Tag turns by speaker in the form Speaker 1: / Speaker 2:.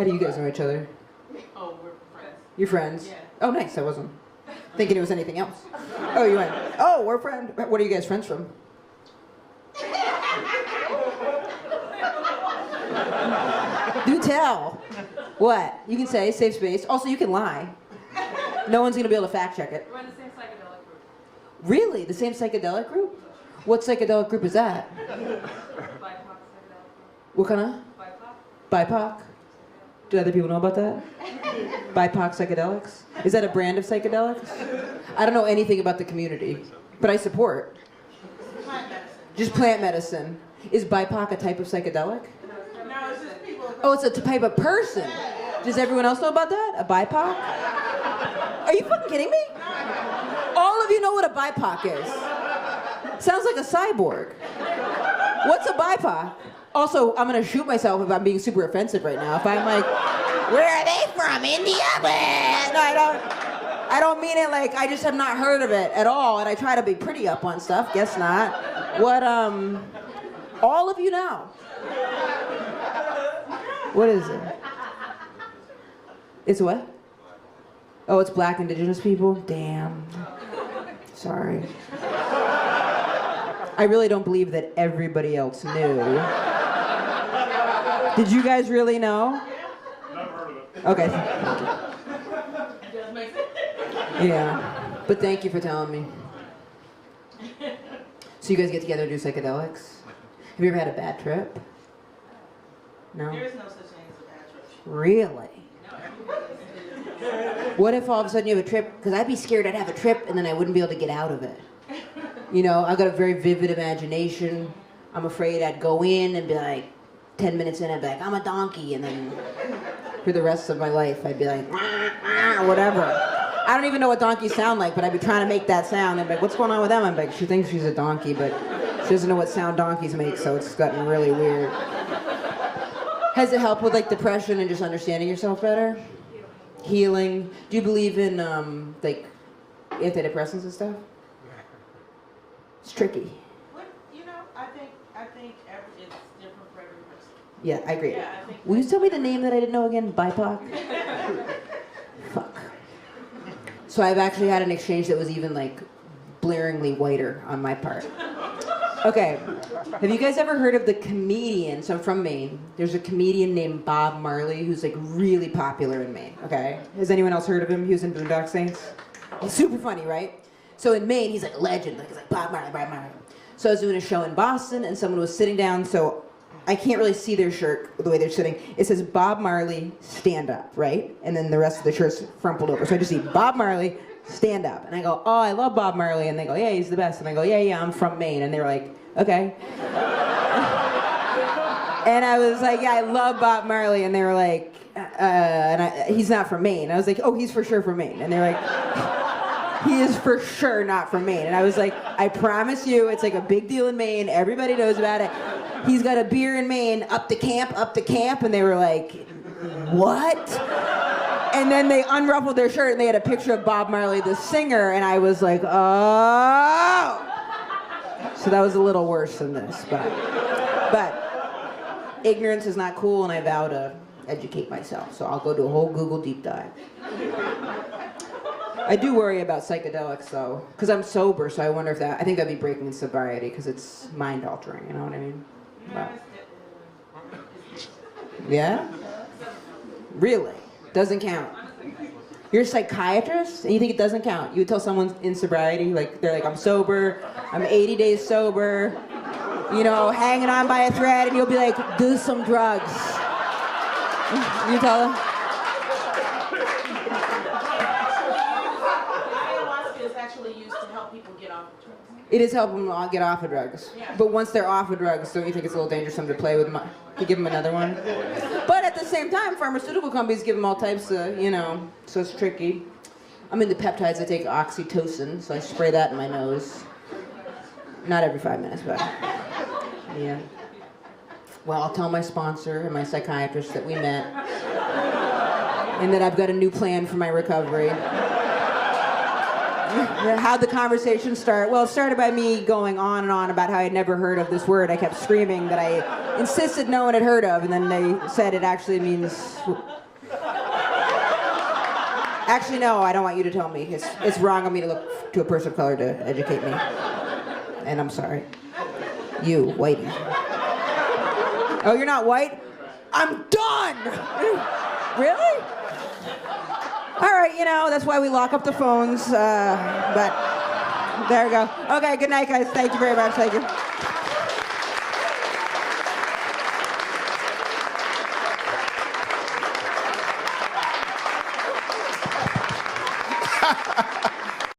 Speaker 1: How do you guys know each other?
Speaker 2: Oh, we're friends.
Speaker 1: You're friends?
Speaker 2: Yeah.
Speaker 1: Oh, nice. I wasn't thinking it was anything else. Oh, you went, oh, we're friends. What are you guys friends from? Do tell. What? You can say, safe space. Also, you can lie. No one's going to be able to fact check it.
Speaker 2: We're in the same psychedelic group.
Speaker 1: Really? The same psychedelic group? What psychedelic group is that?
Speaker 2: BIPOC psychedelic group.
Speaker 1: What kind of?
Speaker 2: BIPOC?
Speaker 1: BIPOC? Do other people know about that? BIPOC psychedelics? Is that a brand of psychedelics? I don't know anything about the community, but I support.
Speaker 2: Plant medicine.
Speaker 1: Just plant medicine. Is BIPOC a type of psychedelic?
Speaker 2: No, it's just people.
Speaker 1: Oh, it's a type of person. Does everyone else know about that? A BIPOC? Are you fucking kidding me? All of you know what a BIPOC is. Sounds like a cyborg. What's a BIPOC? Also, I'm gonna shoot myself if I'm being super offensive right now. If I'm like, where are they from? India? No, I don't mean it like I just have not heard of it at all, and I try to be pretty up on stuff. Guess not. What, all of you know. What is it? It's what? Oh, it's black indigenous people? Damn. Sorry. I really don't believe that everybody else knew. Did you guys really know?
Speaker 3: Never heard of it.
Speaker 1: Okay.
Speaker 2: It does make sense.
Speaker 1: Yeah. But thank you for telling me. So you guys get together and do psychedelics? Have you ever had a bad trip? No?
Speaker 2: There is no such thing as a bad trip.
Speaker 1: Really?
Speaker 2: No, everybody is.
Speaker 1: What if all of a sudden you have a trip? Because I'd be scared I'd have a trip and then I wouldn't be able to get out of it. You know, I've got a very vivid imagination. I'm afraid I'd go in and be like, 10 minutes in, I'd be like, I'm a donkey. And then for the rest of my life, I'd be like, whatever. I don't even know what donkeys sound like, but I'd be trying to make that sound. And be like, what's going on with them? I'm like, she thinks she's a donkey, but she doesn't know what sound donkeys make, so it's gotten really weird. Has it helped with like depression and just understanding yourself better? Healing. Do you believe in like antidepressants and stuff? It's tricky.
Speaker 2: What, you know, I think it's different for every person.
Speaker 1: Yeah, I agree.
Speaker 2: Yeah, I think
Speaker 1: Will you tell me the name that I didn't know again? BIPOC? Fuck. So I've actually had an exchange that was even like blaringly whiter on my part. Okay, have you guys ever heard of the comedian? So I'm from Maine. There's a comedian named Bob Marley who's like really popular in Maine, okay? Has anyone else heard of him? He was in Boondock Saints. He's super funny, right? So in Maine, he's like a legend. Like, he's like Bob Marley, Bob Marley. So I was doing a show in Boston and someone was sitting down, so I can't really see their shirt the way they're sitting. It says Bob Marley, stand up, right? And then the rest of the shirt's frumpled over. So I just see Bob Marley, stand up. And I go, oh, I love Bob Marley. And they go, yeah, he's the best. And I go, yeah, I'm from Maine. And they were like, okay. And I was like, yeah, I love Bob Marley. And they were like, he's not from Maine. I was like, oh, he's for sure from Maine. And they're like, he is for sure not from Maine. And I was like, I promise you, it's like a big deal in Maine. Everybody knows about it. He's got a beer in Maine, up to camp. And they were like, what? And then they unruffled their shirt and they had a picture of Bob Marley, the singer. And I was like, oh. So that was a little worse than this. But ignorance is not cool and I vow to educate myself. So I'll go do a whole Google deep dive. I do worry about psychedelics though, because I'm sober, so I wonder if I think that'd be breaking in sobriety, because it's mind altering, you know what I mean? But, yeah? Really? Doesn't count. You're a psychiatrist, and you think it doesn't count? You would tell someone in sobriety, like, they're like, I'm sober, I'm 80 days sober, you know, hanging on by a thread, and you'll be like, do some drugs. You tell them?
Speaker 2: Actually used to help people get off of drugs.
Speaker 1: It is helping them all get off of drugs.
Speaker 2: Yeah.
Speaker 1: But once they're off of drugs, don't you think it's a little dangerous for them to play with them? To give them another one? But at the same time, pharmaceutical companies give them all types of, you know, so it's tricky. I'm into peptides. I take oxytocin, so I spray that in my nose. Not every 5 minutes, but yeah. Well, I'll tell my sponsor and my psychiatrist that we met and that I've got a new plan for my recovery. How'd the conversation start? Well, it started by me going on and on about how I'd never heard of this word. I kept screaming that I insisted no one had heard of, and then they said it actually means... Actually, no, I don't want you to tell me. It's wrong of me to look to a person of color to educate me. And I'm sorry. You, whitey. Oh, you're not white? I'm done! Really? All right, that's why we lock up the phones, but there we go. Okay, good night, guys. Thank you very much. Thank you.